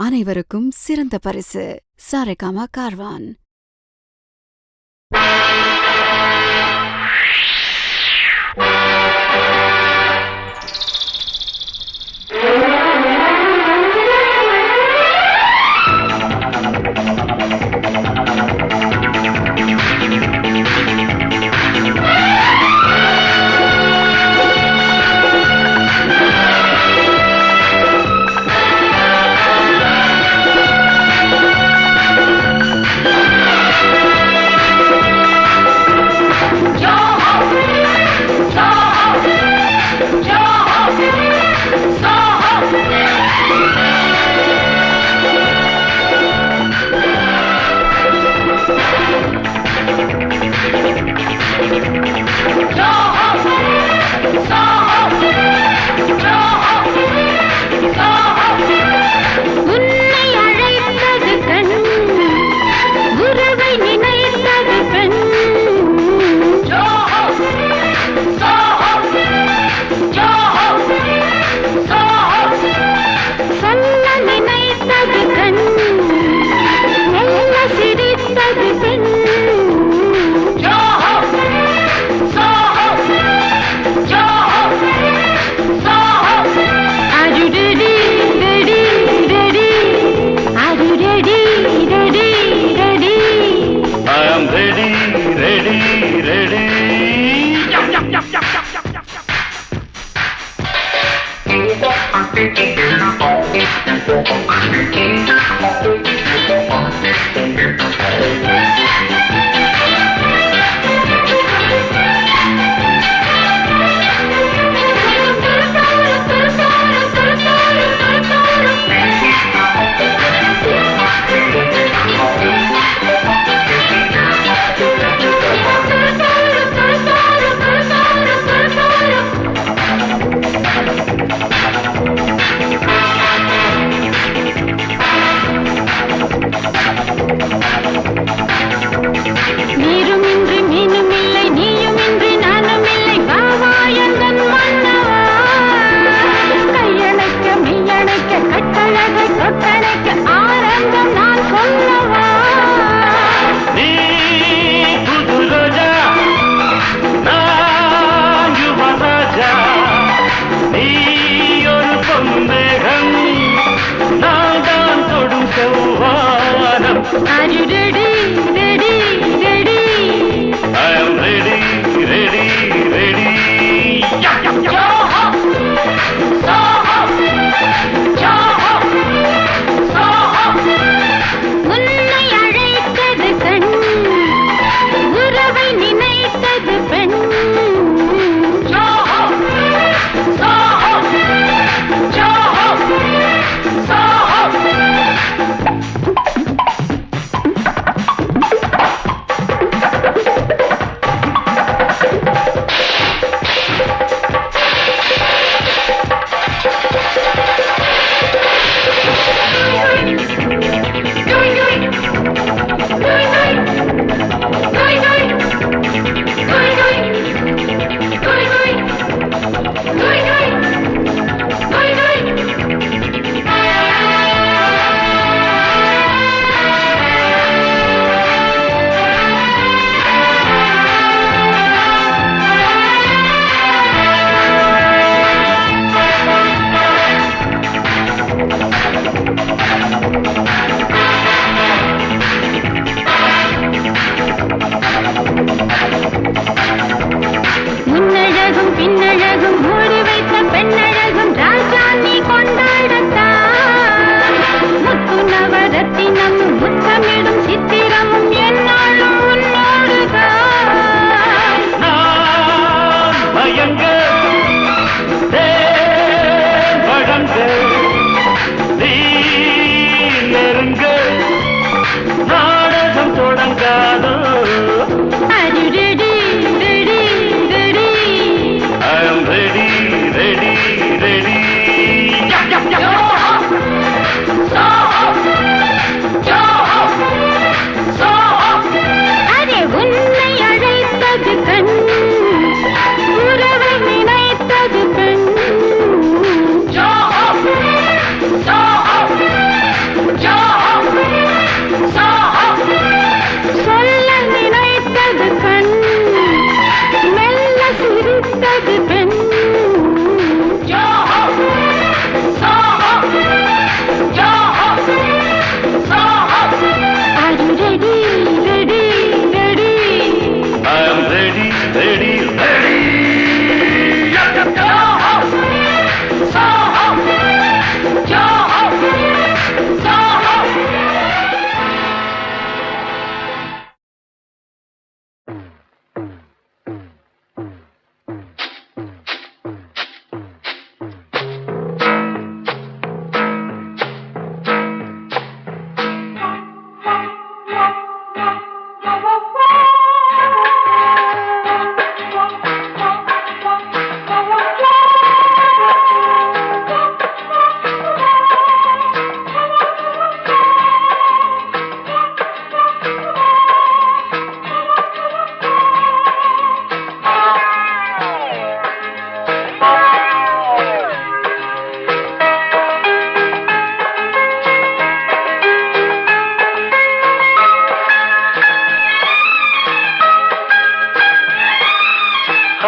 அனைவருக்கும் சிறந்த பரிசு சாரேகாமா கார்வான்.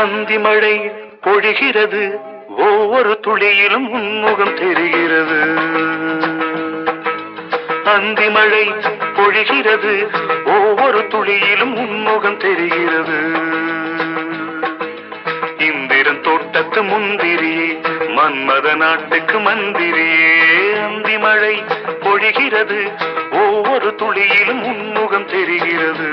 அந்தி மழை பொழிகிறது, ஒவ்வொரு துளியிலும் உன்முகம் தெரிகிறது. அந்தி மழை பொழிகிறது, ஒவ்வொரு துளியிலும் உன்முகம் தெரிகிறது. இந்திரன் தோட்டத்து முந்திரியே, மன்மத நாட்டுக்கு மந்திரியே. அந்தி மழை பொழிகிறது, ஒவ்வொரு துளியிலும் உன்முகம் தெரிகிறது.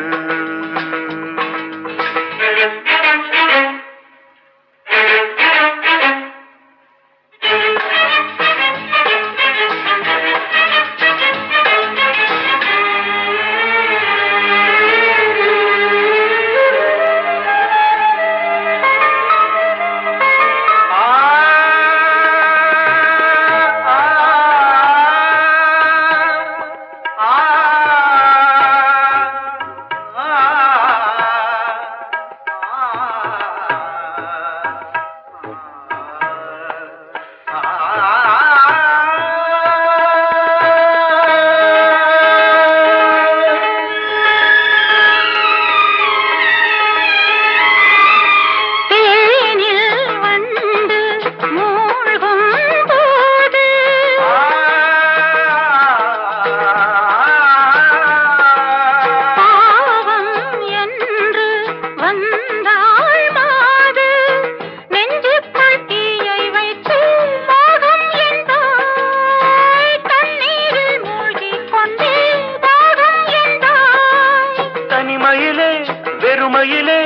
வெறுமையிலே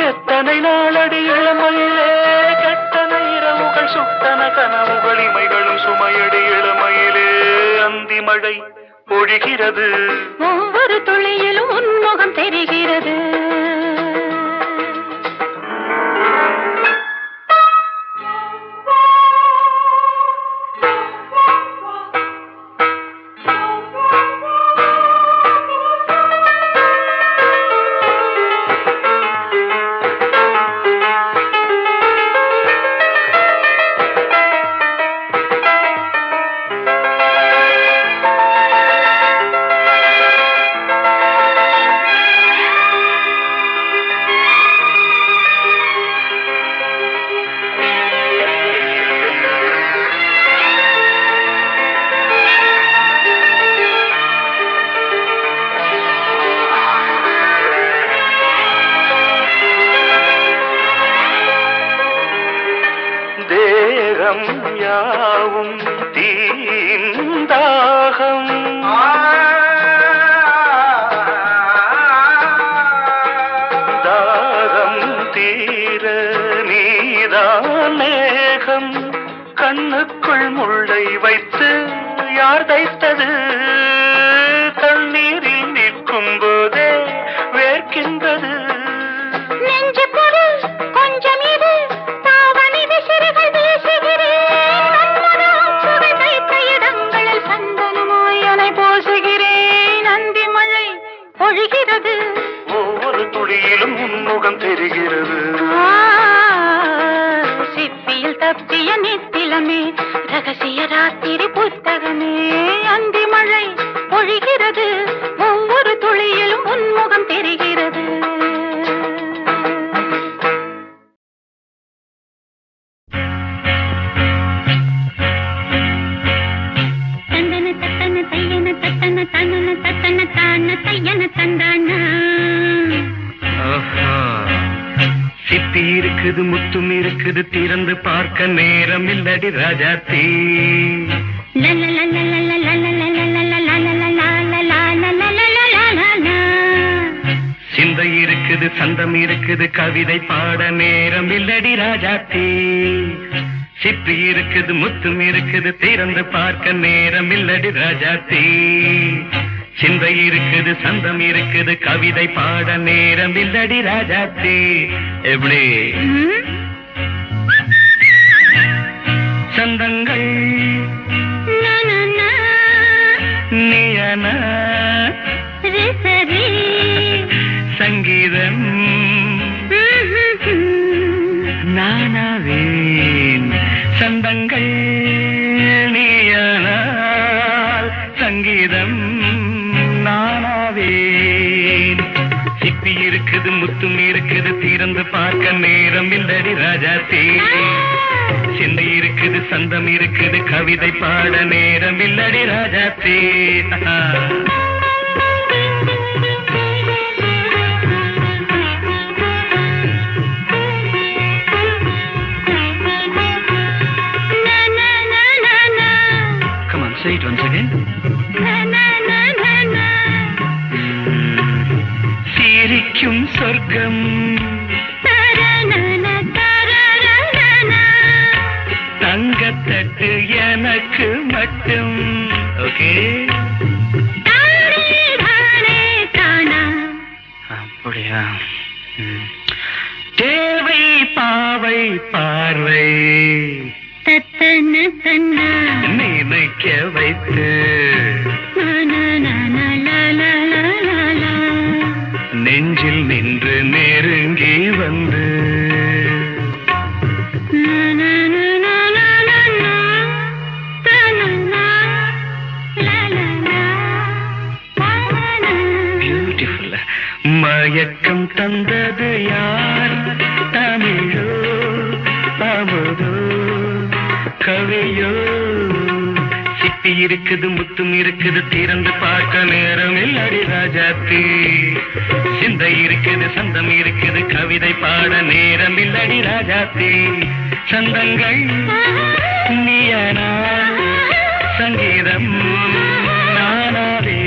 எத்தனை நாளடி இளமையிலே, கெட்டன இரவுகள் சுட்டன கனவுகள் இமைகளும் சுமையடி இளமையிலே. அந்தி மழை பொழிகிறது, ஒவ்வொரு துளியிலும் உன்முகம் தெரிகிறது. தேகம் யாவும் தீந்தாகம், தாகம் தீர நீதான் மேகம். கண்ணுக்குள் முள்ளை வைத்து யார் தைத்தது, தண்ணீரில் நிற்கும் போதே வேர்க்கின்றது. நெஞ்சு பொருள் கொஞ்சம் இது, தாவணி விசிறிகள் வீசுகிறேன். சுவை தைத்த இடங்களில் சந்தனமாய் அலை போசுகிறேன். அந்தி மழை பொழிகிறது, ஒவ்வொரு துளியிலும் உன்முகம் தெரிகிறது. சிப்பியில் தப்பிய நித்திலமே, ரகசிய ராத்திரி புத்தகமே. அந்தி மழை பொழிகிறது, ஒவ்வொரு துளியிலும் உன்முகம் தெரிகிறது. தந்தன தத்தன தையன தத்தன தனன தத்தன தான தையன தந்தான. சிப்பி இருக்குது, முத்தும் இருக்குது, திறந்து பார்க்க நேரம் இல்லடி ராஜாத்தி. சிந்தை இருக்குது, சந்தம் இருக்குது, கவிதை பாட நேரம் இல்லடி ராஜாத்தி. சிப்பி இருக்குது, முத்தும் இருக்குது, திறந்து பார்க்க நேரம் இல்லடி ராஜாத்தி. சிந்தை இருக்குது, சந்தம் இருக்குது, கவிதை பாட நேரம் இல்லடி ராஜாத்தி. எப்படி சந்தங்கள் நீயன சங்கீதம் நானாவேன். சந்தங்கள் நீயனால் சங்கீதம் நானாவேன். சிப்பி இருக்குது, முத்து முத்தும் இருக்குது திறந்து பார்க்க நேரம் இல்லடி ராஜாத்தி சிந்தை இருக்குது சந்தம் இருக்குது கவிதை பாட நேரம் இல்லடி Rajathi Come on, say it once again. சிரிக்கும் சொர்க்கம் தங்கத்தட்டு எனக்கு மட்டும் ஓகே அப்படியா தேவை பாவை பார்வை நினைக்க வைத்து நெஞ்சில் நின்று நெருங்கி வந்து பியூட்டிஃபுல் மயக்கம் தந்தது யார் தமிழோ அமுதோ கவியோ சிப்பி இருக்குது முத்தும் இருக்குது திறந்து பார்க்க நேரம் இல்லடி ராஜாத்தி சிந்தை இருக்குது சந்தம் இருக்குது கவிதை பாட நேரம் இல்லடி ராஜாத்தி சந்தங்கள் நீயனா சங்கீதம் நானாவே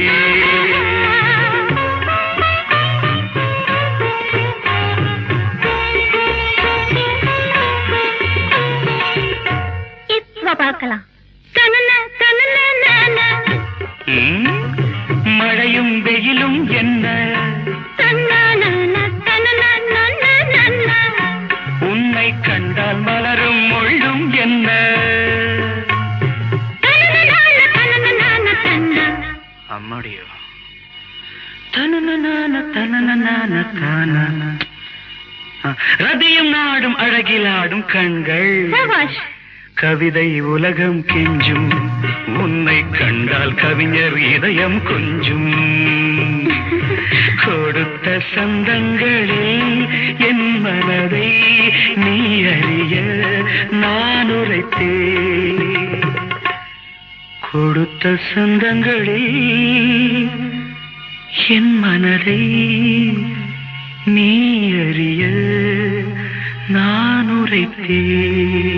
பார்க்கலாம் மழையும் வெயிலும் என்ன உன்னை கண்டால் மலரும் முள்ளும் என்ன அம்மாடியோ ரதியும் நாடும் அழகிலாடும் கண்கள் கவிதை உலகம் கெஞ்சும் உன்னை கண்டால் கவிஞர் இதயம் கொஞ்சும் கொடுத்த சந்தங்களில் என் மனதை நீ அறிய நான் உரைத்தேன் கொடுத்த சந்தங்களில் என் மனதை நீ அறிய நான் உரைத்தேன்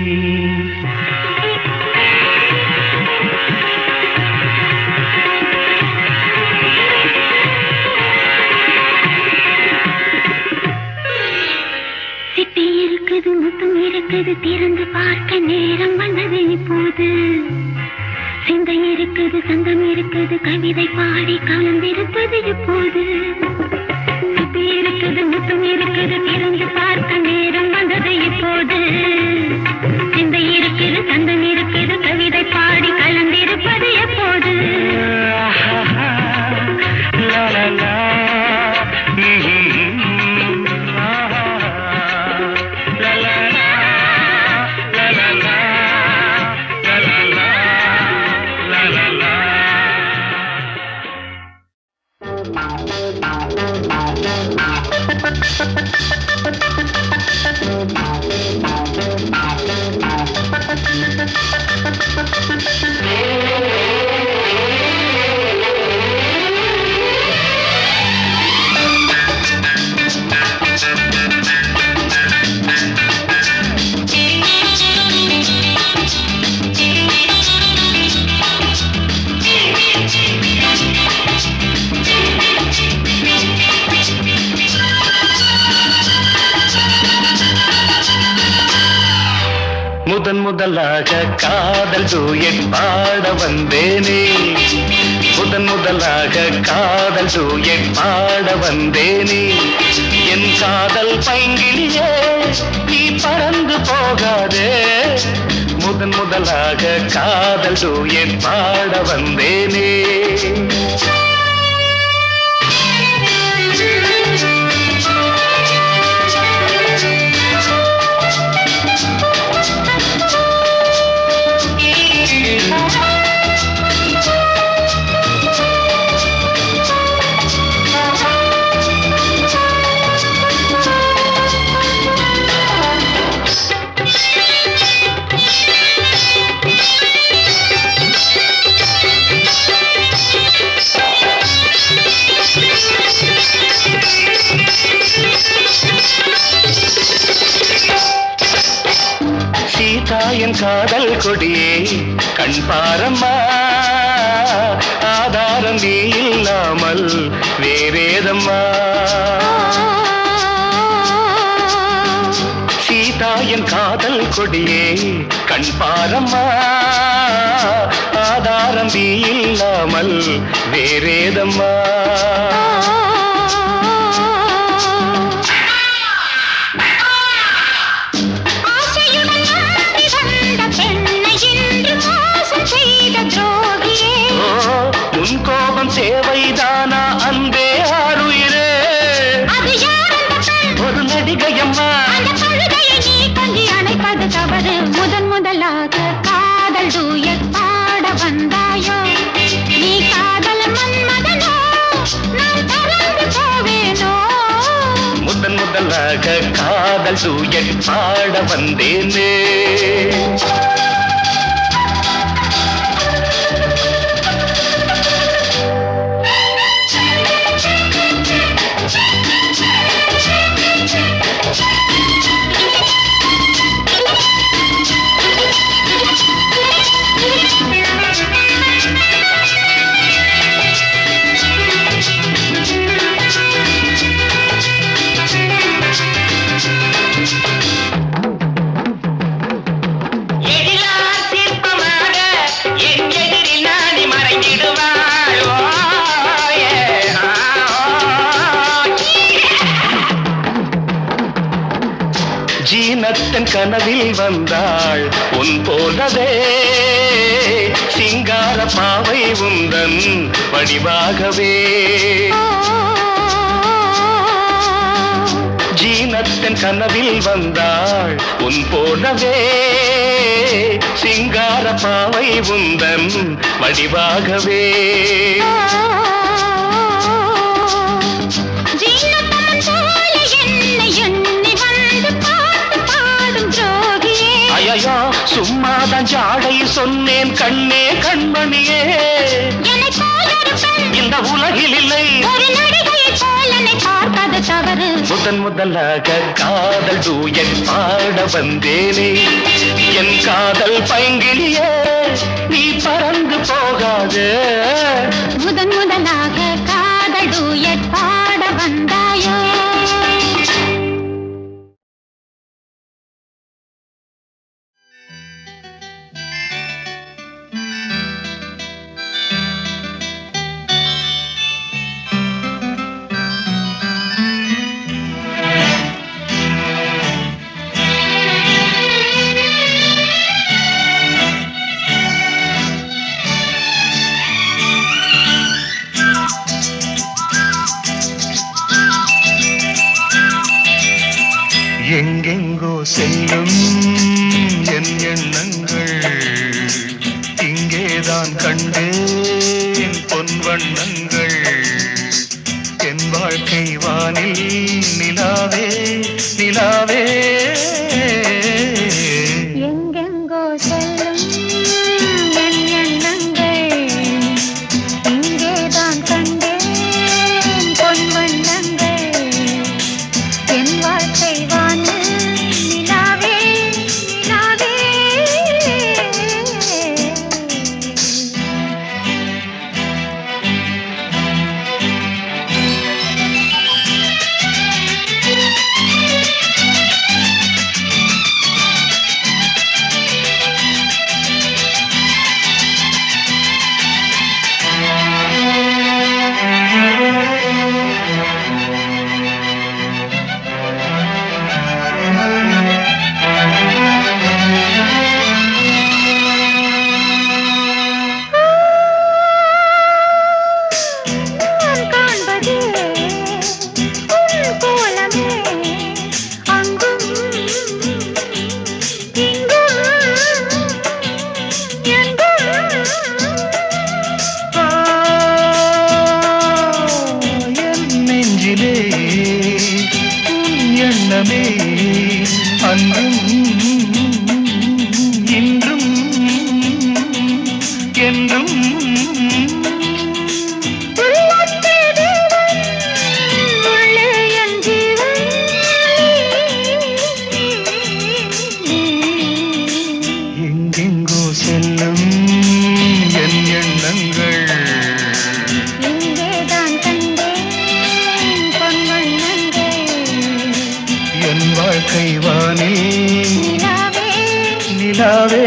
சிப்பி இருக்குது முத்தும் இருக்குது திறந்து பார்க்க நேரம் வந்தது இப்போது சிந்தை இருக்குது சங்கம் இருக்குது கவிதை பாடி கலந்திருப்பது இப்போது சிப்பி இருக்குது முத்தும் இருக்குது திறந்து பார்க்க நேரம் வந்தது இப்போது சிந்தை இருக்குது சங்கம் இருக்குது கவிதை பாடி கலந்திருப்பது எப்போது முதன் முதலாக காதல் டூயட் பாட வந்தேனே முதன் முதலாக காதல் டூயட் பாட வந்தேனே என் காதல் பைங்கிலியே நீ பறந்து போகாதே முதன் முதலாக காதல் டூயட் பாட வந்தேனே என் காதல் கொடியே கண் பாரம்மா ஆதாரம் நீ இல்லாமல் வேறேதம்மா சீதா என் காதல் கொடியே கண் பாரம்மா ஆதாரம் நீ இல்லாமல் வேறேதம்மா கோபம் தேவைதானா அன்பே ஆருயிரே ஒரு நடிகையம்மா நீ கொஞ்சி அணைப்பது தவறு முதலாக காதல் டூயட் பாட வந்தாயோ நீ காதல் மன்மதனோ நான் பறந்து போவேனோ முதலாக காதல் டூயட் பாட வந்தேனே ஜீனத்தன் கனவில் வந்தாள் உன் போலவே சிங்கார பாவை உந்தன் வடிவாகவே ஜீனத்தன் கனவில் வந்தாள் உன் போலவே சிங்கார பாவை உந்தன் வடிவாகவே ஐயோ சும்மாதான் ஜாடை சொன்னேன் கண்ணே கண்மணியே இந்த உலகில் இல்லை முதலாக காதல் டூயட் பாட வந்தேனே என் காதல் பைங்கிலியே நீ பறந்து போகாது முதலாக காதல் டூயட் பாட வந்தாயோ எங்கெங்கோ செல்லும் என் எண்ணங்கள் இங்கேதான் கண்டேன் பொன் வண்ணங்கள் என் வாழ்க்கை வானில் நிலாவே நிலாவே எங்கெங்கோ செல்லும் என் எண்ணங்கள் இங்கேதான் கண்டேன் பொன் வண்ணங்கள் என் வாழ்க்கை அன்றும் இன்றும் என்றும் வாழ்க்கை வானில் நிலாவே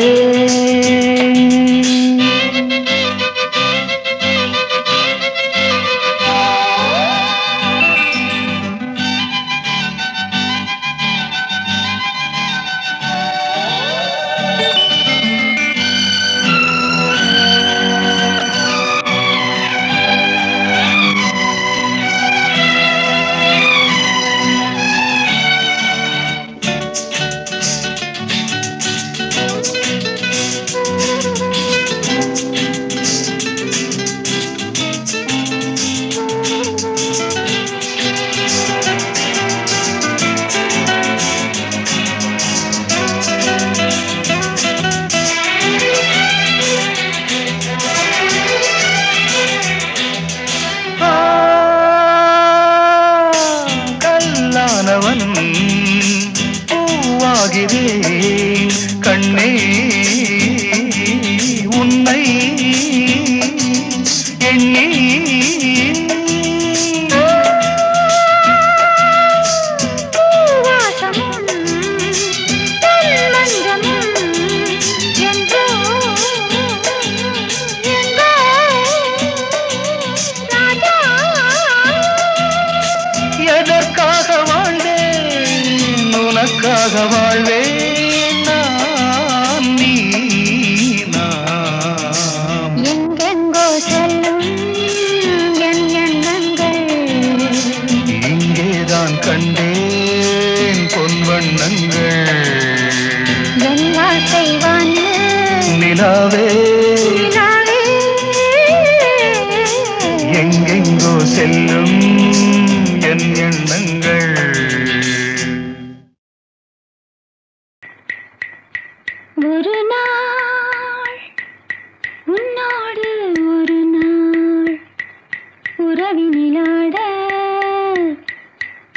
பூவாகிறேன் கண்ணே உன்னை எண்ணி உனக்காக வாழ்வேன் நான் நீ நாம் எங்கெங்கோ செல்லும் என் எண்ணங்கள் இங்கேதான் கண்டேன் பொன்வண்ணங்கள் வெள்ளாசை வானில் நிலாவே எங்கெங்கோ செல்லும் என் எண்ணங்கள் ஒரு நாள் உன்னோடு ஒரு நாள் உறவினிலாட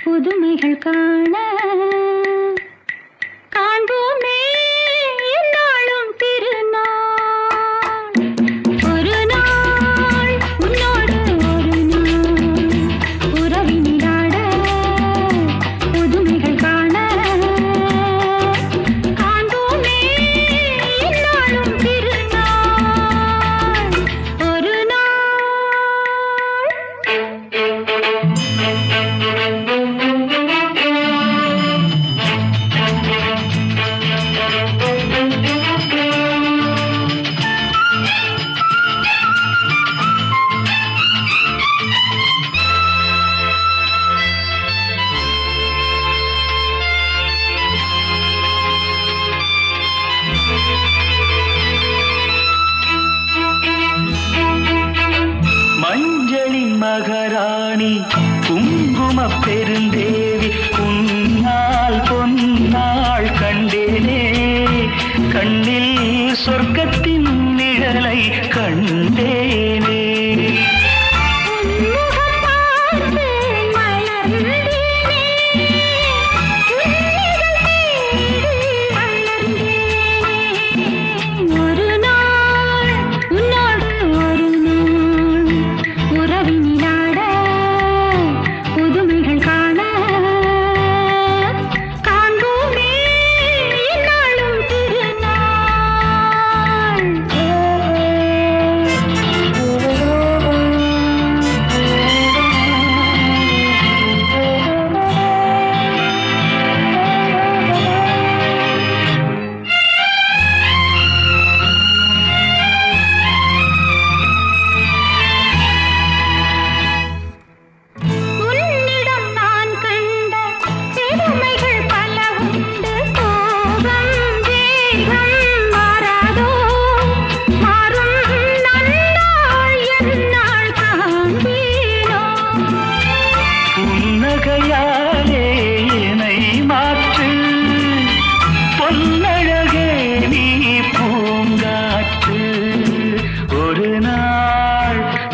புதுமைகள் காண காண்போமே என்னாலும் திருநாள் ஒரு நாள் உன்னோடு ஒரு நாள் உறவினிலாட புதுமைகள் காண மகராணி குங்கும பெருந்தேவி உன்னால் பொன்னால் கண்டேனே கண்ணில் சொர்க்கத்தின் நிழலை கண்டேனே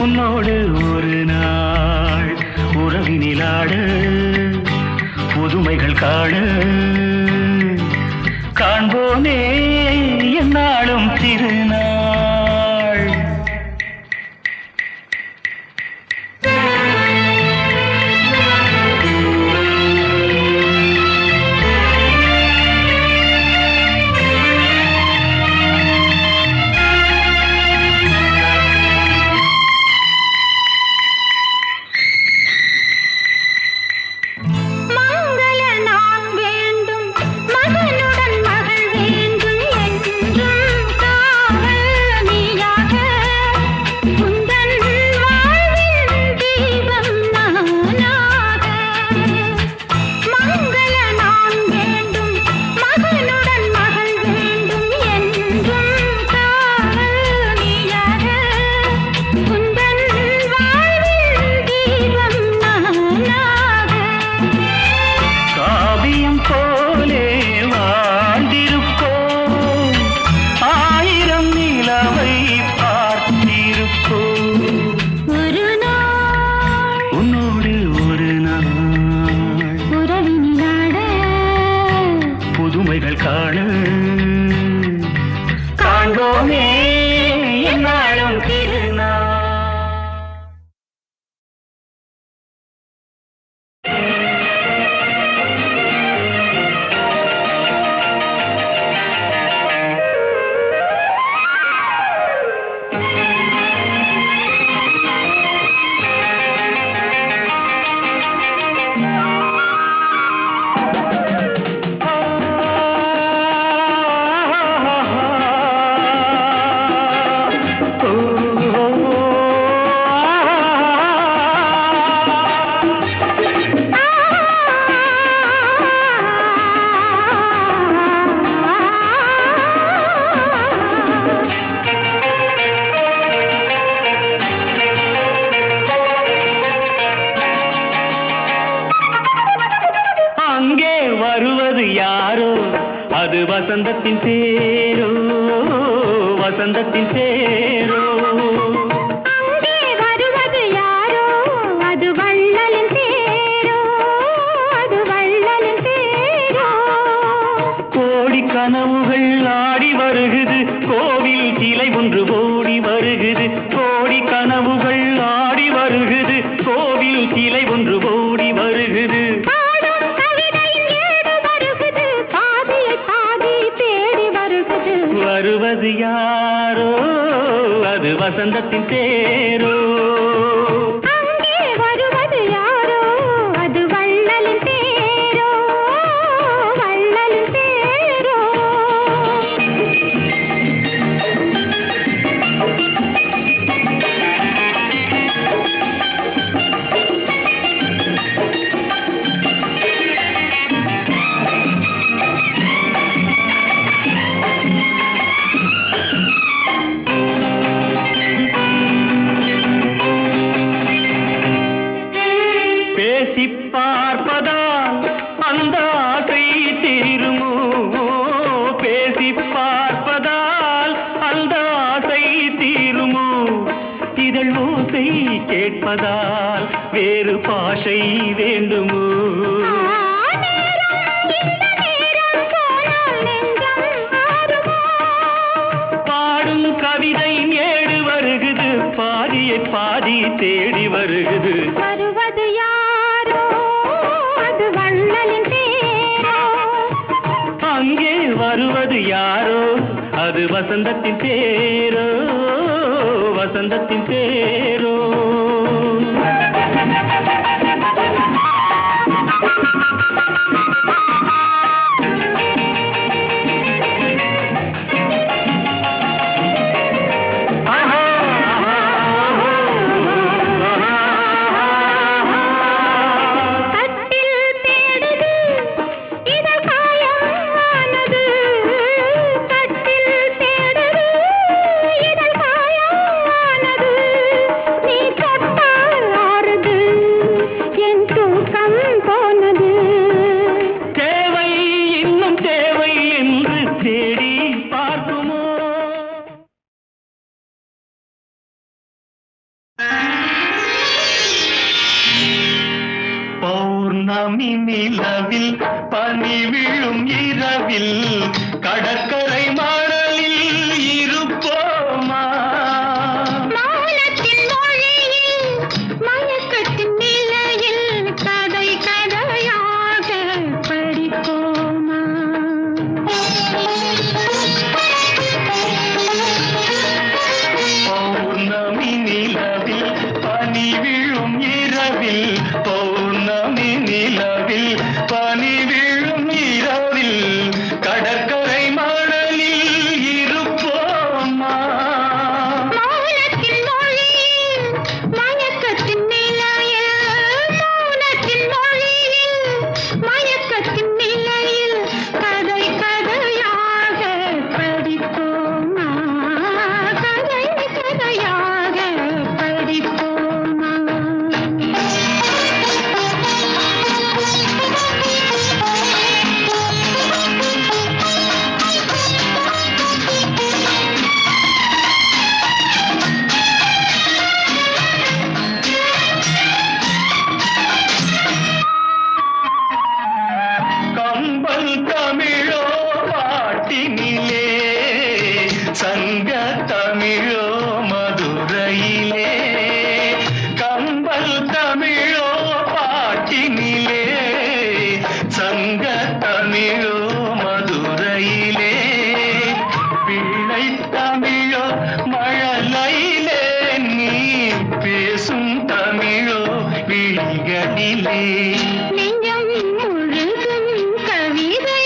உன்னோடு ஒரு நாள் உறவினிலாட புதுமைகள் காண காண்போமே என்னாலும் திருநாள். வசந்தத்தின் தேரோ வசந்தத்தின் தேரோ அங்கே வருவது யாரோ அது வள்ளலின் தேரோ அது வள்ளலின் தேரோ கோடி கனவுகள் ஆடி வருகுது கோவில் சிலை ஒன்று ஓடி வருகுது கோடி கனவுகள் ஆடி வருகுது கோவில் சிலை ஒன்று ஓடி வருகுது வருவது யாரோ அது வசந்தத்தின் தேரோ அங்கே வருவது யாரோ அது வள்ளலின் தேரோ வள்ளலின் தேரோ பார்ப்பதால் அந்த ஆசை தீருமோ பேசி பார்ப்பதால் அந்த ஆசை தீருமோ இதழ் ஓசை கேட்பதால் வேறு பாஷை வேண்டுமோ பாடும் கவிதை ஏடு வருகுது பாதியை பாதி தேடி வருகுது வருவது யாரோ அது வள்ளலின் தேரோ அங்கே வருவது யாரோ அது வசந்தத்தின் தேரோ வசந்தத்தின் தேரோ பௌர்ணமி நிலவில் பனி விழும் இரவில் கடற்கரை மணலில் இருப்போமா மௌனத்தின் மொழியில் மயக்கத்தின் நிலையில் கதை கதையாக படிப்போமா பௌர்ணமி நிலவில் பனி விழும் இரவில் பௌர்ணமி நிலவில் பனி விழும் இரவில் கடற்கரை மணலில் இருப்போமா மௌனத்தின் மொழியில் மயக்கத்தின் நிலையில் மௌனத்தின் மொழியில் மயக்கத்தின் நிலையில் கதை கதையாக படிப்போமா கதை கதையாக படிப்போமா கம்பல் தமிழோ பாட்டினிலே சங்க தமிழோ மதுரையிலே கம்பல் தமிழோ பாட்டினிலே சங்க தமிழோ மதுரையிலே பிள்ளை தமிழோ மழலையிலே நீ பேசும் தமிழோ விழிகளிலே நெஞ்சம் முழுதும் கவிதை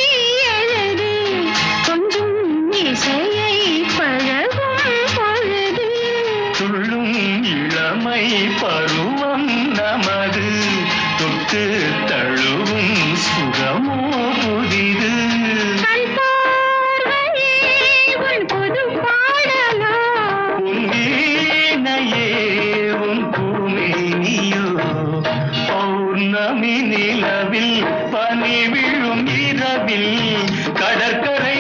எழுது கொஞ்சம் இசையை பழகும் பொழுது துள்ளும் இளமை பருவம் நமது தொட்டு தழுவும் சுகமோ புதிது கண் பார்வையே உன் புது பாடலோ உன் வீணையே உன் பூமேனியோ பௌர்ணமி நிலவில் பனி விழும் இரவில் கடற்கரை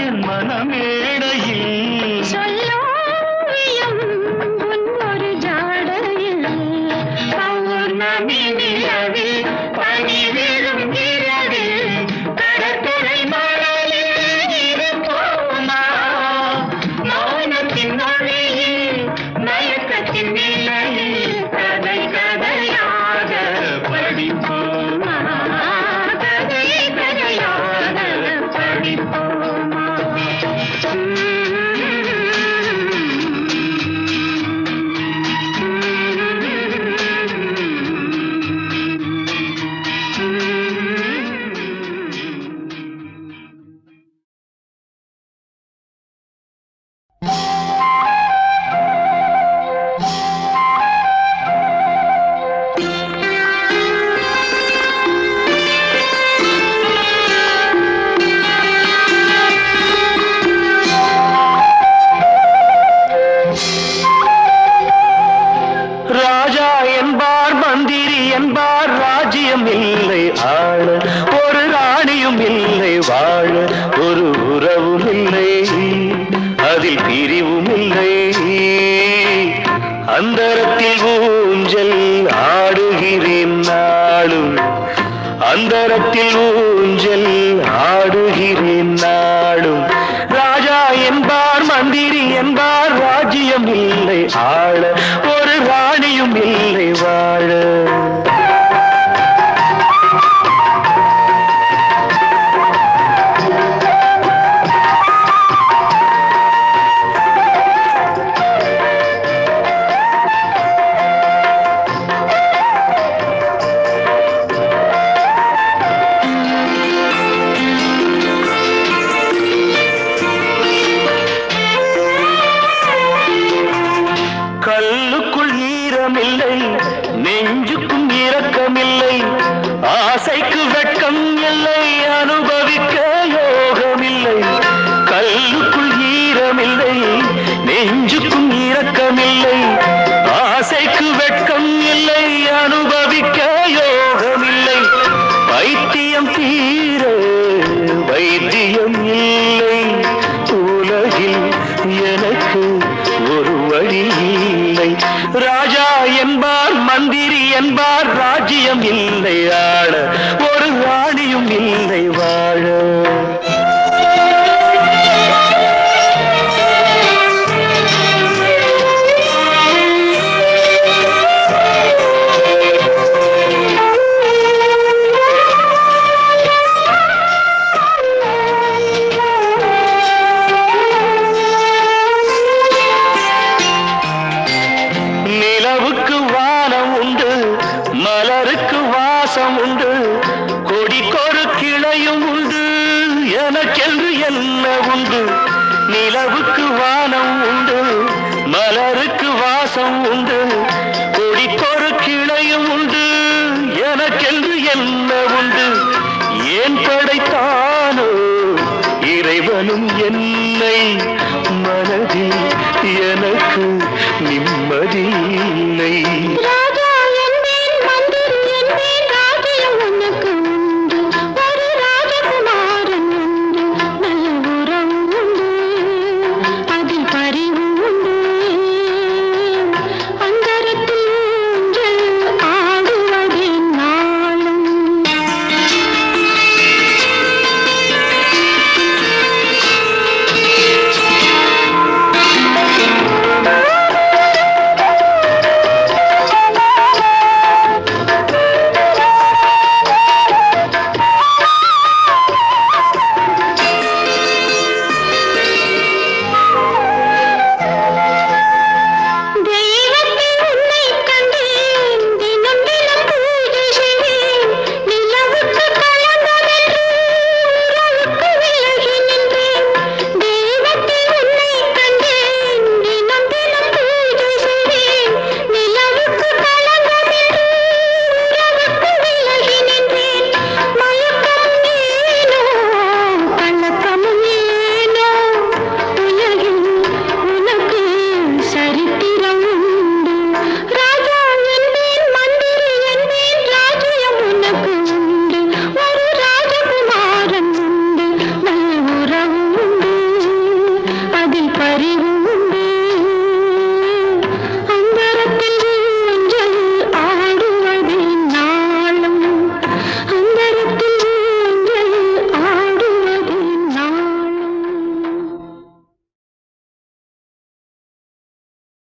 என் மனமேடையில் சொல்லோவியம் உன் ஒரு ஜாடையில் பௌர்ணமி நிலவில் பனி விழும் இரவில் கடற்கரை மணலில் இருப்போமா மௌனத்தின் மொழியில் மயக்கத்தின் நிலையில் கதை கதையாக படிப்போமா கதை கதையாக படிப்போமா ராஜா என்பார் மந்திரி என்பார் ராஜ்யம் இல்லை ஆள ஒரு ராணியும் இல்லை வாழ ஒரு உறவும் இல்லை அதில் பிரிவும் இல்லை அந்தரத்தில் ஊஞ்சல் ஆடுகிறேன் நாளும் அந்தரத்தில் ஊஞ்சல் ஆடுகிறேன் நாளும் ராஜா என்பார் மந்திரி என்பார் ராஜ்யம் இல்லை ஆள ஒரு ராணியும் இல்லை வாழ கல்லுக்குள் ஈரமில்லை நெஞ்சுக்கும் இரக்கமில்லை ஆசைக்கு வெட்கம் இல்லை அனுபவிக்க யோகமில்லை கல்லுக்குள் ஈரமில்லை நெஞ்சுக்கும் இரக்கமில்லை ஆசைக்கு வெட்கம் இல்லை அனுபவிக்க யோகமில்லை வைத்தியம் தீர வைத்தியம் இல்லை உலகில் எனக்கு ஒரு வழி இல்லை ராஜா என்பார் மந்திரி என்பார் ராஜ்யம் இல்லை ஆள ஒரு ராணியும் இல்லை வாழ நிலவுக்கு வானம் உண்டு மலருக்கு வாசம் உண்டு கொடிக்கொரு கிளையும் உண்டு எனக்கென்று என்ன உண்டு நிலவுக்கு வானம் உண்டு மலருக்கு வாசம் உண்டு கொடிக்கொரு கிளையும் உண்டு எனக்கென்று என்ன உண்டு ஏன் படைத்தானோ இறைவனும் என்னை மனதில் எனக்கு நிம்மதி இல்லை